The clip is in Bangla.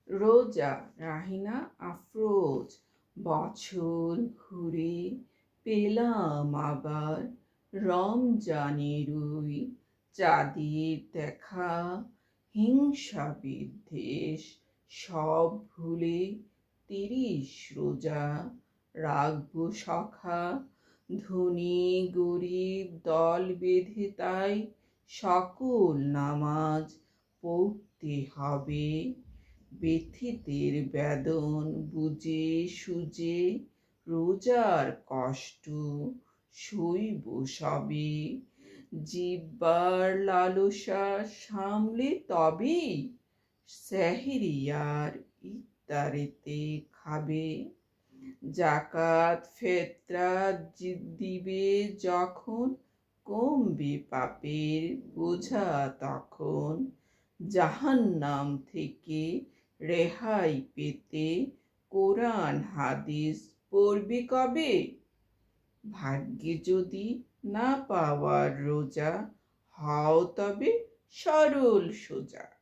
রোজা রাহিনা আফরোজ। বছর ঘুরে পেলাম আবার রমজানেরই চাঁদের দেখা। হিংসা বিদ্বেষ সব ভুলে 30 রোজা রাখবো সখা। ধনী গরিব দল বেঁধে তাই সকল নামাজ পড়তে হবে। ব্যথিতের বেদন বুঝে সুঝে রোজার কষ্ট সইব সবে। জিহ্বার লালসা সামলে তবেই সেহরি আর ইফতারেতে খাবে। জাকাত ফেতরা দিবে যখন কমবে পাপের বোঝা তখন। জাহান্নাম থেকে রেহাই পেতে কোরআন হাদিস পড়বে কবে। ভাগ্যে যদি না পাওয়ার রোজা হও তবে সরল সোজা।